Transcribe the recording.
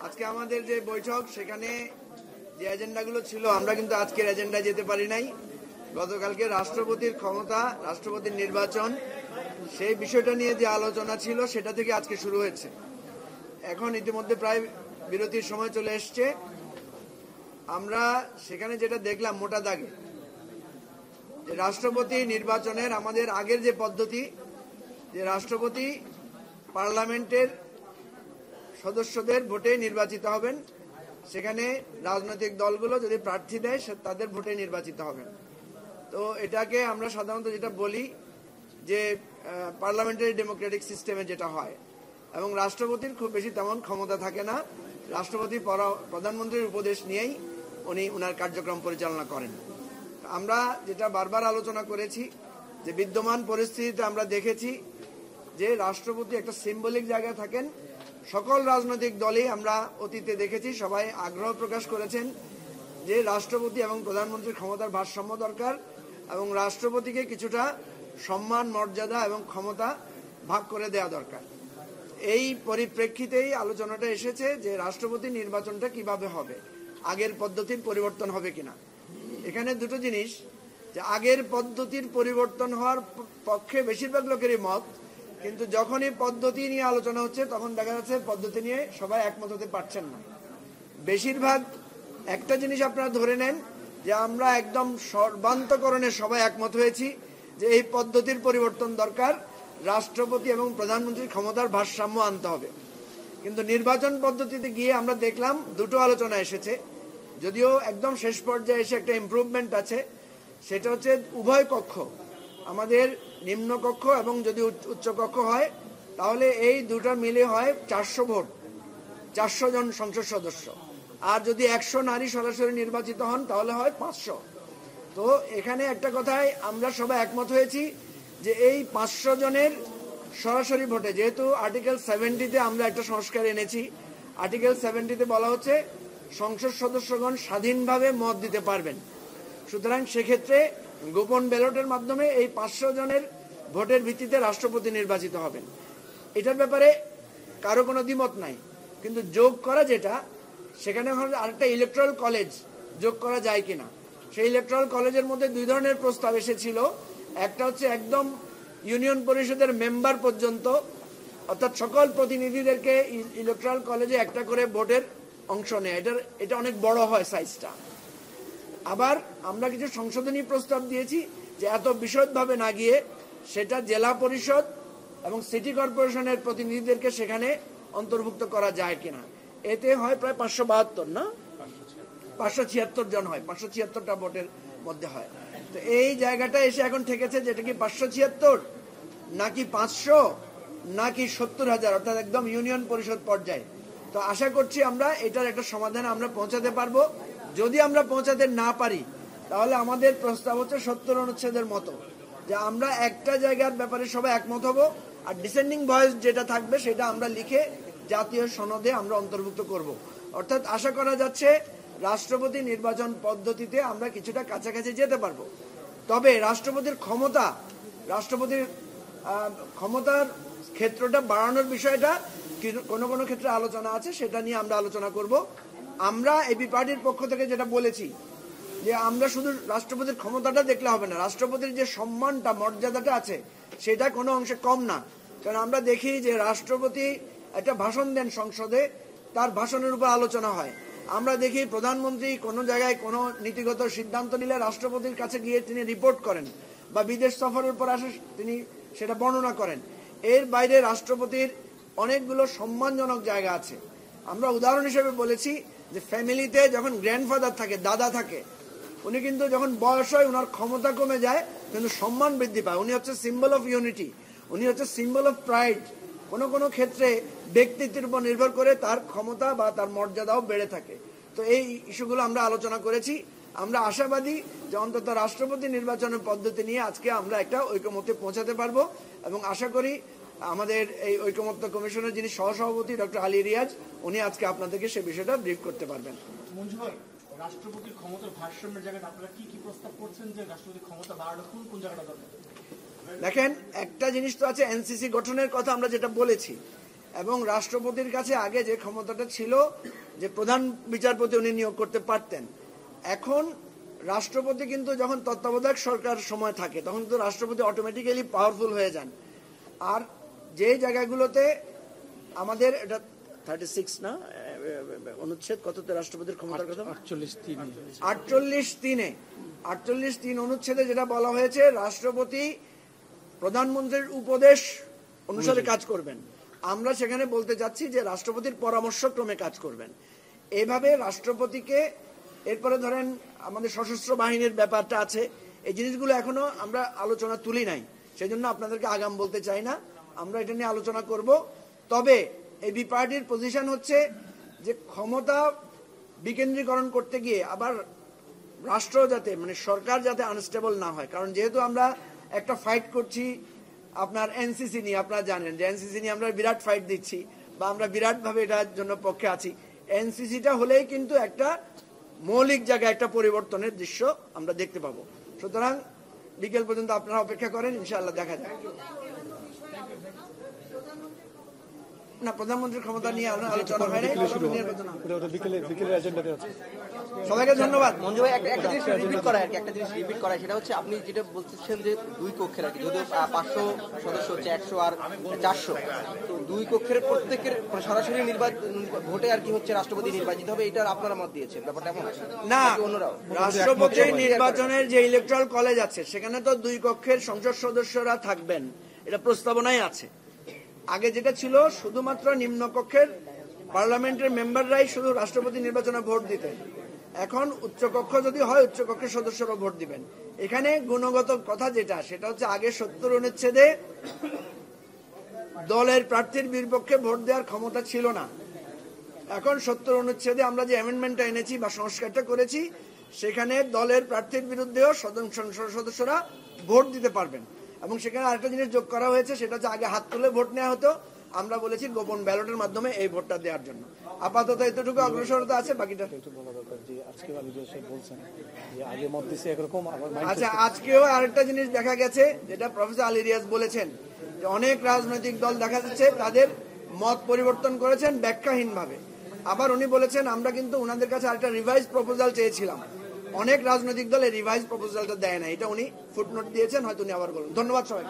আজকে আমাদের যে বৈঠক সেখানে যে এজেন্ডাগুলো ছিল আমরা কিন্তু আজকের এজেন্ডা যেতে পারি নাই। গতকালকে রাষ্ট্রপতির ক্ষমতা, রাষ্ট্রপতির নির্বাচন, সেই বিষয়টা নিয়ে যে আলোচনা ছিল সেটা থেকে আজকে শুরু হয়েছে। এখন ইতিমধ্যে প্রায় বিরতির সময় চলে এসছে। আমরা সেখানে যেটা দেখলাম মোটা দাগে যে রাষ্ট্রপতি নির্বাচনের আমাদের আগের যে পদ্ধতি, যে রাষ্ট্রপতি পার্লামেন্টের সদস্যদের ভোটে নির্বাচিত হবেন, সেখানে রাজনৈতিক দলগুলো যদি প্রার্থী দেয় তাদের ভোটে নির্বাচিত হবেন। তো এটাকে আমরা সাধারণত যেটা বলি যে পার্লামেন্টারি ডেমোক্রেটিক সিস্টেমে যেটা হয়, এবং রাষ্ট্রপতির খুব বেশি তেমন ক্ষমতা থাকে না। রাষ্ট্রপতি প্রধানমন্ত্রীর উপদেশ নিয়েই উনি ওনার কার্যক্রম পরিচালনা করেন। আমরা যেটা বারবার আলোচনা করেছি যে বিদ্যমান পরিস্থিতিতে আমরা দেখেছি যে রাষ্ট্রপতি একটা সিম্বলিক জায়গায় থাকেন। সকল রাজনৈতিক দলই আমরা অতীতে দেখেছি, সবাই আগ্রহ প্রকাশ করেছেন যে রাষ্ট্রপতি এবং প্রধানমন্ত্রীর ক্ষমতার ভারসাম্য দরকার এবং রাষ্ট্রপতিকে কিছুটা সম্মান, মর্যাদা এবং ক্ষমতা ভাগ করে দেওয়া দরকার। এই পরিপ্রেক্ষিতেই আলোচনাটা এসেছে যে রাষ্ট্রপতি নির্বাচনটা কিভাবে হবে, আগের পদ্ধতির পরিবর্তন হবে কিনা। এখানে দুটো জিনিস, যে আগের পদ্ধতির পরিবর্তন হওয়ার পক্ষে বেশিরভাগ লোকেরই মত, কিন্তু যখনই পদ্ধতি নিয়ে আলোচনা হচ্ছে তখন দেখা যাচ্ছে পদ্ধতি নিয়ে সবাই একমত হতে পারছেন না। বেশিরভাগ একটা জিনিস আপনারা ধরে নেন যে আমরা একদম সর্বান্তকরণে সবাই একমত হয়েছি যে এই পদ্ধতির পরিবর্তন দরকার, রাষ্ট্রপতি এবং প্রধানমন্ত্রীর ক্ষমতার ভারসাম্য আনতে হবে। কিন্তু নির্বাচন পদ্ধতিতে গিয়ে আমরা দেখলাম দুটো আলোচনা এসেছে, যদিও একদম শেষ পর্যায়ে এসে একটা ইমপ্রুভমেন্ট আছে। সেটা হচ্ছে উভয় কক্ষ, আমাদের নিম্ন কক্ষ এবং যদি উচ্চ কক্ষ হয় তাহলে এই দুটো মিলে হয় 400 ভোট, 400 জন সংসদ সদস্য। আর যদি 100 নারী সরাসরি নির্বাচিত হন তাহলে হয় 500। তো এখানে একটা কথায় আমরা সবাই একমত হয়েছি যে এই 500 জনের সরাসরি ভোটে, যেহেতু আর্টিকেল 70-তে আমরা একটা সংস্কার এনেছি, আর্টিকেল 70-তে বলা হচ্ছে সংসদ সদস্যগণ স্বাধীনভাবে মত দিতে পারবেন। সুতরাং সেক্ষেত্রে গোপন ব্যালটের মাধ্যমে এই 500 জনের ভোটের ভিত্তিতে রাষ্ট্রপতি নির্বাচিত হবেন। এটার ব্যাপারে কারো কোনো দ্বিমত নাই, কিন্তু যোগ করা যেটা, সেখানে আরেকটা ইলেকট্রাল কলেজ যোগ করা যায় কিনা। সেই ইলেকট্রাল কলেজের মধ্যে দুই ধরনের প্রস্তাব এসেছিল। একটা হচ্ছে একদম ইউনিয়ন পরিষদের মেম্বার পর্যন্ত, অর্থাৎ সকল প্রতিনিধিদেরকে ইলেকট্রাল কলেজে একটা করে ভোটের অংশ নেয়। এটা অনেক বড় হয় সাইজটা। আবার আমরা কিছু সংশোধনী প্রস্তাব দিয়েছি যে এত বিশদভাবে না গিয়ে সেটা জেলা পরিষদ এবং সিটি কর্পোরেশনের প্রতিনিধিদেরকে সেখানে অন্তর্ভুক্ত করা যায় কিনা। এতে হয় প্রায় 572 না 576 জন হয়, 576টা ভোটের মধ্যে হয়। তো এই জায়গাটা এসে এখন ঠেকেছে যেটা কি 576 নাকি 500 নাকি 70,000, অর্থাৎ একদম ইউনিয়ন পরিষদ পর্যায়ে। তো আশা করছি আমরা এটার একটা সমাধানে আমরা পৌঁছাতে পারবো। যদি আমরা পৌঁছাতে না পারি তাহলে আমাদের প্রস্তাব হচ্ছে 70 অনুচ্ছেদের মতো, যে আমরা একটা জায়গার ব্যাপারে সবাই একমত হব, আর ডিসেন্ডিং ভয়েস যেটা থাকবে সেটা আমরা লিখে জাতীয় সনদে আমরা অন্তর্ভুক্ত করব। অর্থাৎ আশা করা যাচ্ছে রাষ্ট্রপতি নির্বাচন পদ্ধতিতে আমরা কিছুটা কাছাকাছি যেতে পারবো। তবে রাষ্ট্রপতির ক্ষমতার ক্ষেত্রটা বাড়ানোর বিষয়টা কোনো কোনো ক্ষেত্রে আলোচনা আছে, সেটা নিয়ে আমরা আলোচনা করব। আমরা এবি পার্টির পক্ষ থেকে যেটা বলেছি যে আমরা শুধু রাষ্ট্রপতির ক্ষমতাটা দেখলে হবে না, রাষ্ট্রপতির যে সম্মানটা, মর্যাদাটা আছে সেটা কোনো অংশে কম না। কারণ আমরা দেখি যে রাষ্ট্রপতি একটা ভাষণ দেন সংসদে, তার ভাষণের উপর আলোচনা হয়। আমরা দেখি প্রধানমন্ত্রী কোনো জায়গায় কোনো নীতিগত সিদ্ধান্ত নিলে রাষ্ট্রপতির কাছে গিয়ে তিনি রিপোর্ট করেন, বা বিদেশ সফরের পর আসে তিনি সেটা বর্ণনা করেন। এর বাইরে রাষ্ট্রপতির অনেকগুলো সম্মানজনক জায়গা আছে। আমরা উদাহরণ হিসেবে বলেছি যে ফ্যামিলিতে যখন গ্র্যান্ডফাদার থাকে, দাদা থাকে, উনি কিন্তু যখন বয়স হয় ওনার ক্ষমতা কমে যায় কিন্তু সম্মান বৃদ্ধি পায়। উনি হচ্ছে সিম্বল অফ ইউনিটি, উনি হচ্ছে সিম্বল অফ প্রাইড। কোনো কোনো ক্ষেত্রে ব্যক্তিত্বের উপর নির্ভর করে তার ক্ষমতা বা তার মর্যাদাও বেড়ে থাকে। তো এই ইস্যুগুলো আমরা আলোচনা করেছি। আমরা আশাবাদী যে অন্তত রাষ্ট্রপতি নির্বাচনের পদ্ধতি নিয়ে আজকে আমরা একটা ঐকমত্যে পৌঁছাতে পারবো, এবং আশা করি আমাদের এই ঐকমত্য কমিশনের যিনি সহসভাপতি ডক্টর আলী রিয়াজ, উনি আজকে আপনাদেরকে সে বিষয়টা ব্রিফ করতে পারবেন। মঞ্জু ভাই, রাষ্ট্রপতির ক্ষমতার ভারসাম্যের জায়গায় আপনারা কি কি প্রস্তাব করছেন যে রাষ্ট্রপতির ক্ষমতা বাড়ানো কোন জায়গাটা দরকার? দেখেন, একটা জিনিস তো আছে এনসিসি গঠনের কথা আমরা যেটা বলেছি, এবং রাষ্ট্রপতির কাছে আগে যে ক্ষমতাটা ছিল যে প্রধান বিচারপতি উনি নিয়োগ করতে পারতেন, এখন রাষ্ট্রপতি কিন্তু যখন তত্ত্বাবধায়ক সরকার সময় থাকে তখন কিন্তু রাষ্ট্রপতি অটোমেটিক্যালি পাওয়ারফুল হয়ে যান। আর যে জায়গাগুলোতে আমাদের এটা 36 না অনুচ্ছেদ কততে রাষ্ট্রপতির ক্ষমতার কথা 48(3) অনুচ্ছেদে যেটা বলা হয়েছে রাষ্ট্রপতি প্রধানমন্ত্রীর উপদেশ অনুসারে কাজ করবেন। আমরা সেখানে বলতে চাচ্ছি যে রাষ্ট্রপতির পরামর্শক্রমে কাজ করবেন। এইভাবে রাষ্ট্রপতিকে, এরপরে ধরেন আমাদের সশস্ত্র বাহিনীর ব্যাপারটা আছে, এই জিনিসগুলো এখনো আমরা আলোচনা তুলি নাই, সেই জন্য আপনাদেরকে আগাম বলতে চাই না। আমরা এটা নিয়ে আলোচনা করব। তবে এই বিপার্টির পজিশন হচ্ছে যে ক্ষমতা বিকেন্দ্রীকরণ করতে গিয়ে আবার রাষ্ট্র যাতে মানে সরকার যাতে আনস্টেবল না হয়, কারণ যেহেতু আমরা একটা ফাইট করছি আপনার এনসিসি নিয়ে, আপনারা জানেন যে এনসিসি নিয়ে আমরা বিরাট ফাইট দিচ্ছি বা আমরা বিরাটভাবে এটার জন্য পক্ষে আছি। এনসিসিটা হলেই কিন্তু একটা মৌলিক জায়গায় একটা পরিবর্তনের দৃশ্য আমরা দেখতে পাবো। সুতরাং বিকেল পর্যন্ত আপনারা অপেক্ষা করেন, ইনশাআল্লাহ দেখা যায়। না, প্রধানমন্ত্রীর ক্ষমতা নিয়ে আলোচনা হয় নাই। সবাইকে ধন্যবাদ। মঞ্জু ভাই, একটা জিনিস রিপিট করা সেটা হচ্ছে আপনি যেটা বলতেছেন যে দুই কক্ষের আর কি, যদিও 500 সদস্য হচ্ছে 100 আর 400, তো দুই কক্ষের প্রত্যেকের সরাসরি ভোটে আর কি হচ্ছে রাষ্ট্রপতি নির্বাচিত হবে, এটার আপনারা মত দিয়েছেন, ব্যাপারটা এমন না? রাষ্ট্রপতি নির্বাচনের যে ইলেকট্রাল কলেজ আছে সেখানে তো দুই কক্ষের সংসদ সদস্যরা থাকবেন, এটা প্রস্তাবনায় আছে। আগে যেটা ছিল শুধুমাত্র নিম্নকক্ষের পার্লামেন্টের মেম্বাররাই শুধু রাষ্ট্রপতি নির্বাচনে ভোট দিতেন, এখন উচ্চকক্ষ যদি হয় উচ্চকক্ষের সদস্যরা ভোট দিবেন। এখানে গুণগত কথা যেটা সেটা হচ্ছে আগে 70 অনুচ্ছেদে দলের প্রার্থীর বিপক্ষে ভোট দেওয়ার ক্ষমতা ছিল না। এখন 70 অনুচ্ছেদে আমরা যে অ্যামেন্ডমেন্টটা এনেছি বা সংস্কারটা করেছি সেখানে দলের প্রার্থীর বিরুদ্ধেও সংসদ সদস্যরা ভোট দিতে পারবেন। এবং সেখানে আরেকটা জিনিস যোগ করা হয়েছে, সেটা হচ্ছে আগে হাত তুলে ভোট নেওয়া হতো, আমরা বলেছি গোপন ব্যালটের মাধ্যমে এই ভোটটা দেওয়ার জন্য। আপাতত এতটুকু অগ্রসরতা আছে, বাকিটা আচ্ছা। আজকেও আরেকটা জিনিস দেখা গেছে যেটা প্রফেসর আলী রিয়াজ বলেছেন যে অনেক রাজনৈতিক দল দেখা যাচ্ছে তাদের মত পরিবর্তন করেছেন ব্যাখ্যাহীন ভাবে। আবার উনি বলেছেন আমরা কিন্তু ওনাদের কাছে আরেকটা রিভাইজ প্রপোজাল চেয়েছিলাম, অনেক রাজনৈতিক দল এই রিভাইজ প্রপোজালটা দেয় না, এটা উনি ফুটনোট দিয়েছেন, হয়তো উনি আবার বলুন। ধন্যবাদ সবাই।